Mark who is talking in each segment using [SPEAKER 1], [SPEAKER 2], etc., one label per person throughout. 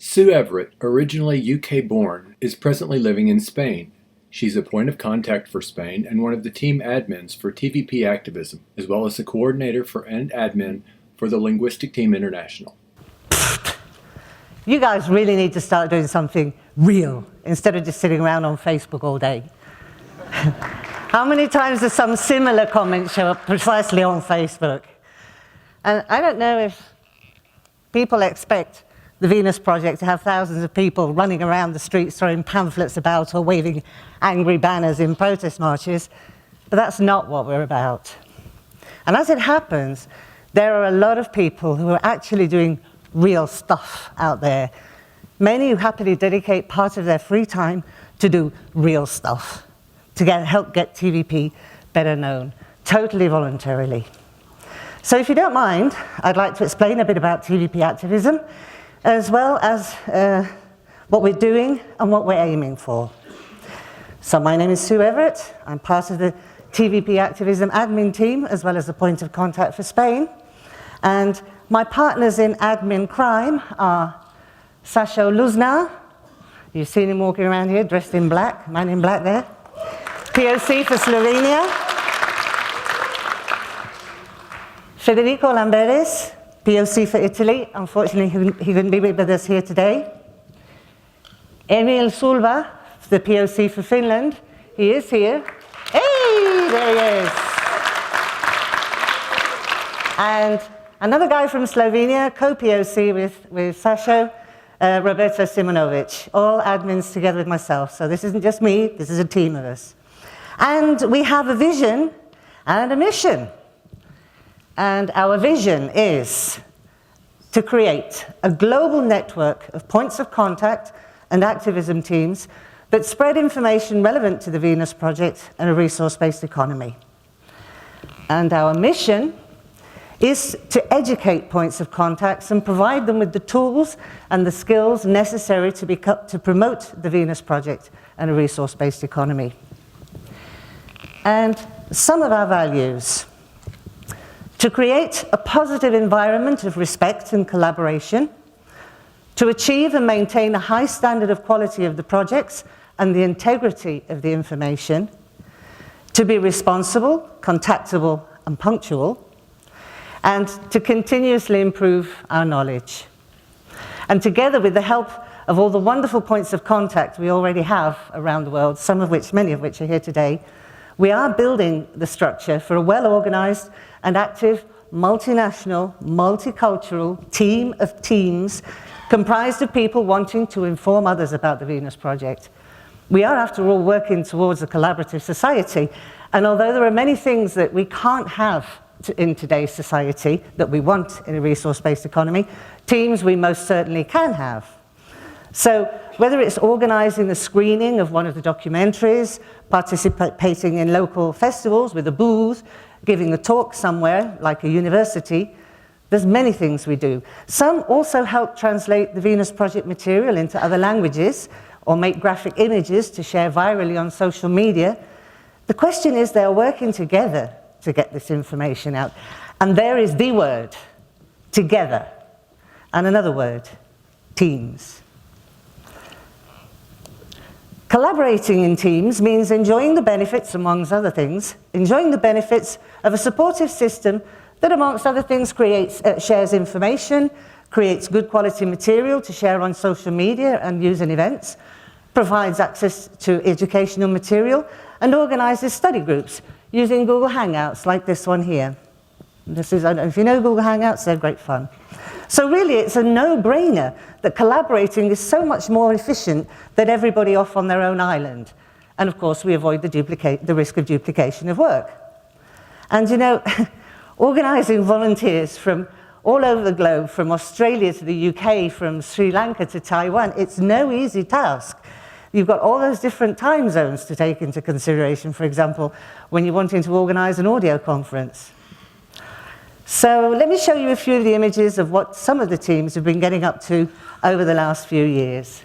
[SPEAKER 1] Sue Everett, originally UK-born, is presently living in Spain. She's a point of contact for Spain and one of the team admins for TVP activism, as well as the coordinator for and admin for the Linguistic Team International.
[SPEAKER 2] You guys really need to start doing something real instead of just sitting around on Facebook all day. How many times does some similar comment show up precisely on Facebook? And I don't know if people expect the Venus Project to have thousands of people running around the streets throwing pamphlets about or waving angry banners in protest marches, but that's not what we're about. And as it happens, there are a lot of people who are actually doing real stuff out there. Many who happily dedicate part of their free time to do real stuff, to help get TVP better known, totally voluntarily. So if you don't mind, I'd like to explain a bit about TVP activism, as well as what we're doing and what we're aiming for. So my name is Sue Everett. I'm part of the TVP activism admin team, as well as the point of contact for Spain. And my partners in admin crime are Sašo Luznar. You've seen him walking around here dressed in black, man in black there. POC for Slovenia. Federico Lamberes, POC for Italy. Unfortunately, he couldn't be with us here today. Emil Sulva, the POC for Finland. He is here. Hey, there he is. And another guy from Slovenia, co-POC with Sašo, Roberto Simonovic, all admins together with myself. So this isn't just me, this is a team of us. And we have a vision and a mission. And our vision is to create a global network of points of contact and activism teams that spread information relevant to the Venus Project and a resource-based economy. And our mission is to educate points of contacts and provide them with the tools and the skills necessary to promote the Venus Project and a resource-based economy. And some of our values: to create a positive environment of respect and collaboration, to achieve and maintain a high standard of quality of the projects and the integrity of the information, to be responsible, contactable, and punctual, and to continuously improve our knowledge. And together with the help of all the wonderful points of contact we already have around the world, many of which are here today, we are building the structure for a well-organized and active, multinational, multicultural team of teams comprised of people wanting to inform others about the Venus Project. We are, after all, working towards a collaborative society, and although there are many things that we can't have in today's society that we want in a resource-based economy, teams we most certainly can have. So whether it's organizing the screening of one of the documentaries, participating in local festivals with a booth, giving a talk somewhere, like a university, there's many things we do. Some also help translate the Venus Project material into other languages or make graphic images to share virally on social media. The question is, they're working together to get this information out. And there is the word, together, and another word, teams. Collaborating in teams means enjoying the benefits, amongst other things, enjoying the benefits of a supportive system that, amongst other things, shares information, creates good quality material to share on social media and use in events, provides access to educational material, and organizes study groups using Google Hangouts like this one here. I don't know if you know Google Hangouts, they're great fun. So really, it's a no-brainer that collaborating is so much more efficient than everybody off on their own island. And of course, we avoid the risk of duplication of work. And you know, organizing volunteers from all over the globe, from Australia to the UK, from Sri Lanka to Taiwan, it's no easy task. You've got all those different time zones to take into consideration, for example, when you're wanting to organize an audio conference. So let me show you a few of the images of what some of the teams have been getting up to over the last few years.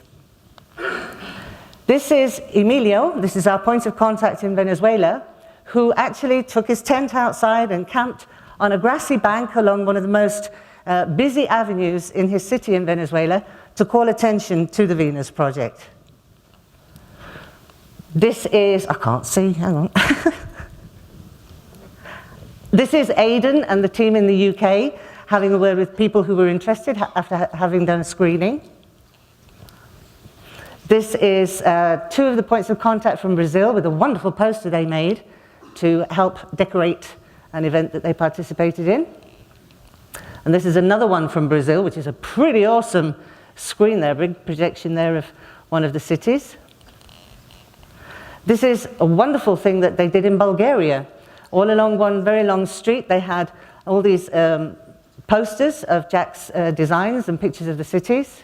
[SPEAKER 2] This is Emilio, this is our point of contact in Venezuela, who actually took his tent outside and camped on a grassy bank along one of the most busy avenues in his city in Venezuela to call attention to the Venus Project. This is, I can't see, hang on. This is Aidan and the team in the UK having a word with people who were interested after having done a screening. This is 2 of the points of contact from Brazil with a wonderful poster they made to help decorate an event that they participated in. And this is another one from Brazil, which is a pretty awesome screen there, a big projection there of one of the cities. This is a wonderful thing that they did in Bulgaria. All along one very long street, they had all these posters of Jack's designs and pictures of the cities.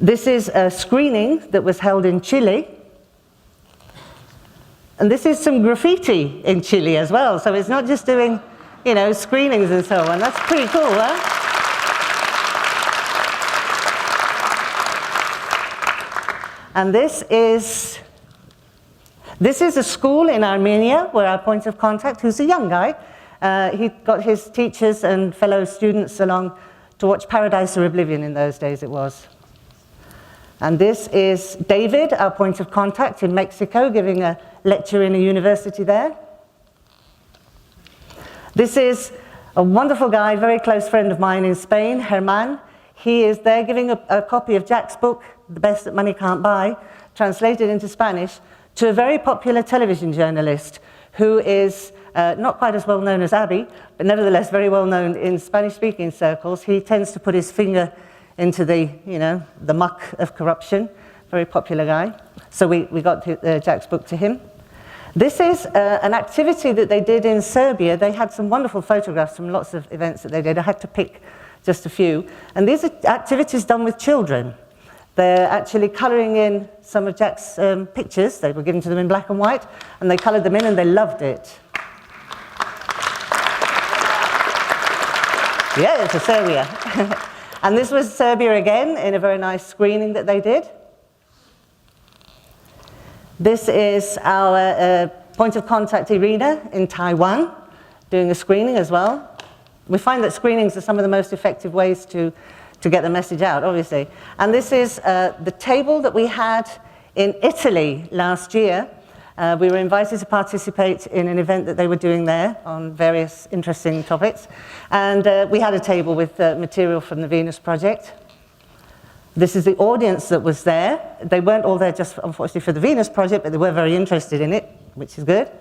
[SPEAKER 2] This is a screening that was held in Chile. And this is some graffiti in Chile as well. So it's not just doing, you know, screenings and so on. That's pretty cool, huh? And this is a school in Armenia where our point of contact, who's a young guy, he got his teachers and fellow students along to watch Paradise or Oblivion in those days it was. And this is David, our point of contact in Mexico, giving a lecture in a university there. This is a wonderful guy, very close friend of mine in Spain, Herman. He is there giving a copy of Jack's book, The Best That Money Can't Buy, translated into Spanish, to a very popular television journalist who is not quite as well known as Abby, but nevertheless very well known in Spanish-speaking circles. He tends to put his finger into the, you know, the muck of corruption. Very popular guy. So we got Jack's book to him. This is an activity that they did in Serbia. They had some wonderful photographs from lots of events that they did. I had to pick just a few. And these are activities done with children. They're actually colouring in some of Jack's pictures. They were given to them in black and white, and they coloured them in, and they loved it. Yeah, it's a Serbia. And this was Serbia again, in a very nice screening that they did. This is our point of contact, Irina, in Taiwan, doing a screening as well. We find that screenings are some of the most effective ways to get the message out, obviously. And this is the table that we had in Italy last year. We were invited to participate in an event that they were doing there on various interesting topics. And we had a table with material from the Venus Project. This is the audience that was there. They weren't all there just, unfortunately, for the Venus Project, but they were very interested in it, which is good.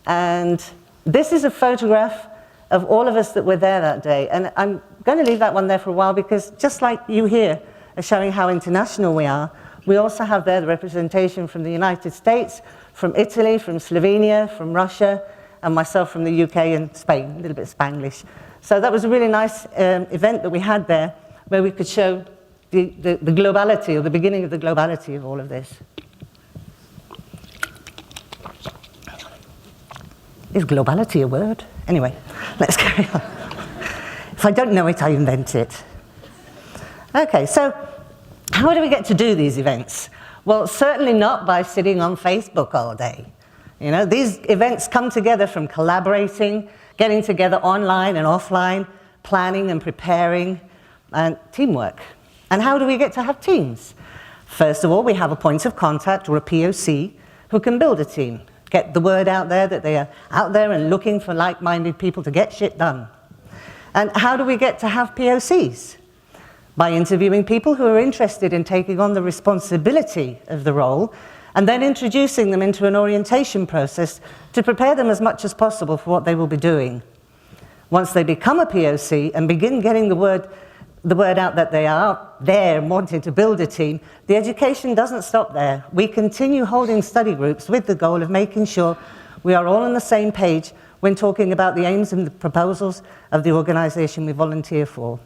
[SPEAKER 2] And this is a photograph of all of us that were there that day. And I'm going to leave that one there for a while because just like you here are showing how international we are, we also have there the representation from the United States, from Italy, from Slovenia, from Russia, and myself from the UK and Spain, a little bit Spanglish. So that was a really nice event that we had there where we could show the globality, or the beginning of the globality of all of this. Is globality a word? Anyway, let's carry on. If I don't know it, I invent it. Okay, so how do we get to do these events? Well, certainly not by sitting on Facebook all day. You know, these events come together from collaborating, getting together online and offline, planning and preparing, and teamwork. And how do we get to have teams? First of all, we have a point of contact, or a POC, who can build a team, get the word out there that they are out there and looking for like-minded people to get shit done. And how do we get to have POCs? By interviewing people who are interested in taking on the responsibility of the role, and then introducing them into an orientation process to prepare them as much as possible for what they will be doing. Once they become a POC and begin getting the word out that they are there and wanting to build a team, the education doesn't stop there. We continue holding study groups with the goal of making sure we are all on the same page when talking about the aims and the proposals of the organisation we volunteer for.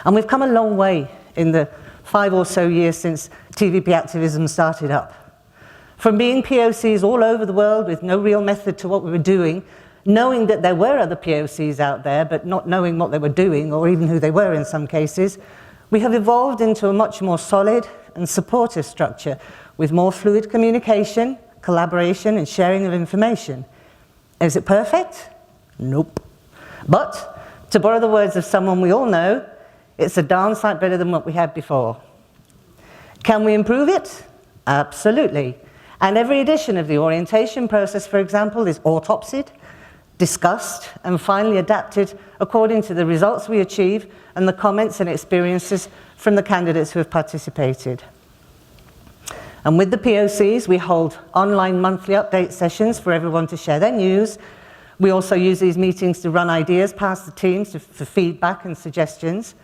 [SPEAKER 2] And we've come a long way in the 5 or so years since TVP activism started up. From being POCs all over the world with no real method to what we were doing, knowing that there were other POCs out there, but not knowing what they were doing, or even who they were in some cases, we have evolved into a much more solid and supportive structure with more fluid communication, collaboration, and sharing of information. Is it perfect? Nope. But, to borrow the words of someone we all know, It's a darn sight better than what we had before. Can we improve it? Absolutely. And every edition of the orientation process, for example, is autopsied, discussed, and finally adapted according to the results we achieve and the comments and experiences from the candidates who have participated. And with the POCs, we hold online monthly update sessions for everyone to share their news. We also use these meetings to run ideas past the teams for feedback and suggestions.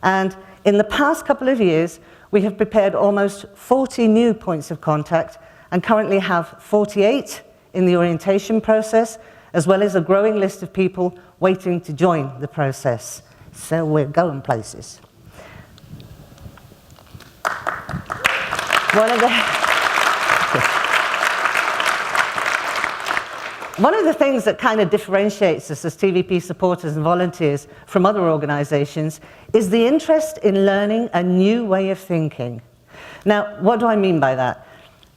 [SPEAKER 2] And in the past couple of years, we have prepared almost 40 new points of contact and currently have 48 in the orientation process, as well as a growing list of people waiting to join the process. So we're going places. One of the things that kind of differentiates us as TVP supporters and volunteers from other organizations is the interest in learning a new way of thinking. Now, what do I mean by that?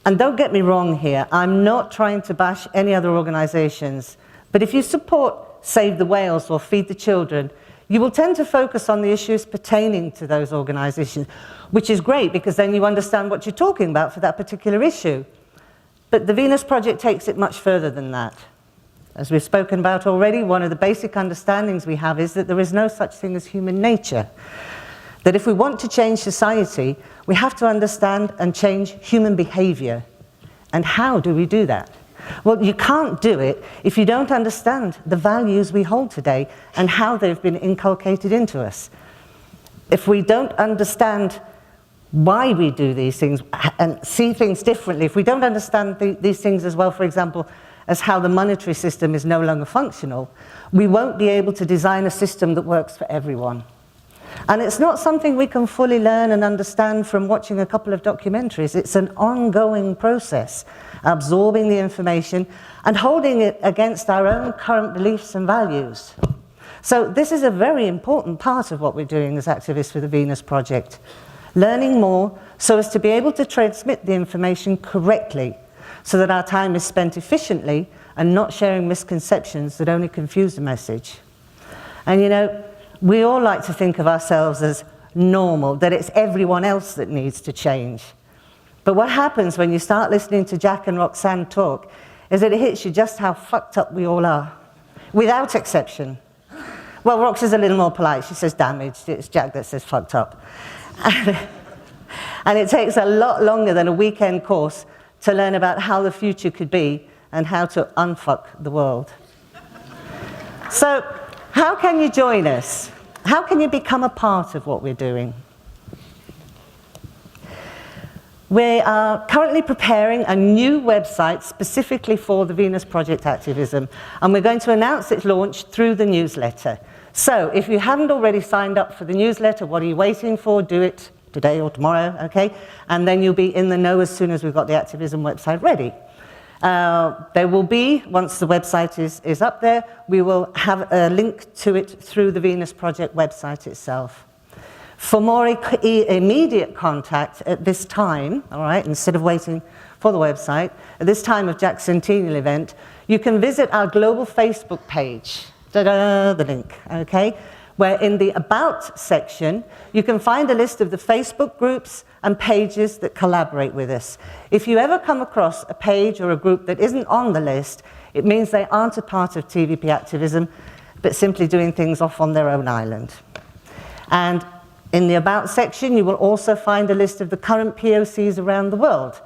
[SPEAKER 2] And don't get me wrong here, I'm not trying to bash any other organizations, but if you support Save the Whales or Feed the Children, you will tend to focus on the issues pertaining to those organizations, which is great because then you understand what you're talking about for that particular issue. But the Venus Project takes it much further than that. As we've spoken about already, one of the basic understandings we have is that there is no such thing as human nature. That if we want to change society, we have to understand and change human behavior. And how do we do that? Well, you can't do it if you don't understand the values we hold today and how they've been inculcated into us. If we don't understand why we do these things and see things differently, if we don't understand these things as well, for example, as how the monetary system is no longer functional, we won't be able to design a system that works for everyone. And it's not something we can fully learn and understand from watching a couple of documentaries. It's an ongoing process, absorbing the information and holding it against our own current beliefs and values. So this is a very important part of what we're doing as activists for the Venus Project. Learning more so as to be able to transmit the information correctly so that our time is spent efficiently and not sharing misconceptions that only confuse the message. And you know, we all like to think of ourselves as normal, that it's everyone else that needs to change. But what happens when you start listening to Jack and Roxanne talk is that it hits you just how fucked up we all are, without exception. Well, Rox is a little more polite. She says damaged. It's Jack that says fucked up. And it takes a lot longer than a weekend course to learn about how the future could be and how to unfuck the world. So, how can you join us? How can you become a part of what we're doing? We are currently preparing a new website specifically for the Venus Project activism, and we're going to announce its launch through the newsletter. So, if you haven't already signed up for the newsletter, what are you waiting for? Do it today or tomorrow, okay? And then you'll be in the know as soon as we've got the activism website ready. There will be, once the website is up there, we will have a link to it through the Venus Project website itself. For more immediate contact at this time, all right, instead of waiting for the website, at this time of Jack's Centennial event, you can visit our global Facebook page. Ta-da, the link, okay? Where in the About section, you can find a list of the Facebook groups and pages that collaborate with us. If you ever come across a page or a group that isn't on the list, it means they aren't a part of TVP activism, but simply doing things off on their own island. And in the About section, you will also find a list of the current POCs around the world.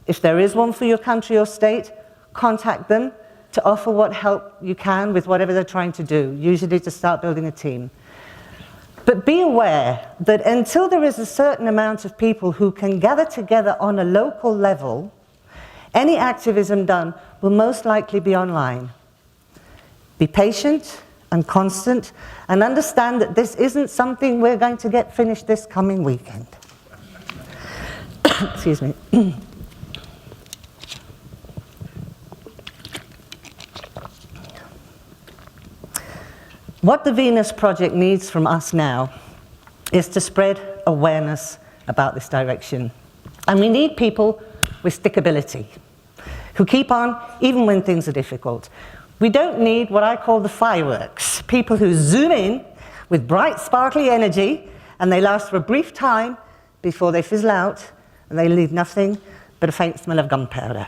[SPEAKER 2] If there is one for your country or state, contact them to offer what help you can with whatever they're trying to do, usually to start building a team. But be aware that until there is a certain amount of people who can gather together on a local level, any activism done will most likely be online. Be patient and constant, and understand that this isn't something we're going to get finished this coming weekend. Excuse me. What the Venus Project needs from us now is to spread awareness about this direction. And we need people with stickability, who keep on even when things are difficult. We don't need what I call the fireworks, people who zoom in with bright, sparkly energy and they last for a brief time before they fizzle out, and they leave nothing but a faint smell of gunpowder.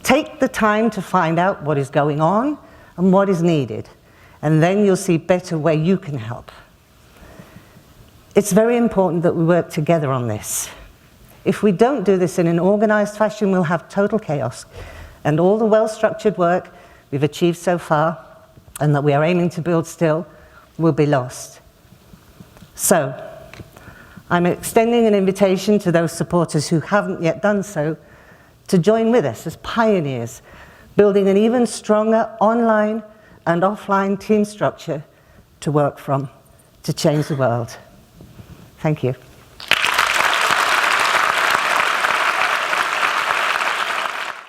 [SPEAKER 2] Take the time to find out what is going on and what is needed, and then you'll see better where you can help. It's very important that we work together on this. If we don't do this in an organized fashion, we'll have total chaos, and all the well-structured work we've achieved so far, and that we are aiming to build still, will be lost. So, I'm extending an invitation to those supporters who haven't yet done so to join with us as pioneers, building an even stronger online and offline team structure to work from, to change the world. Thank you.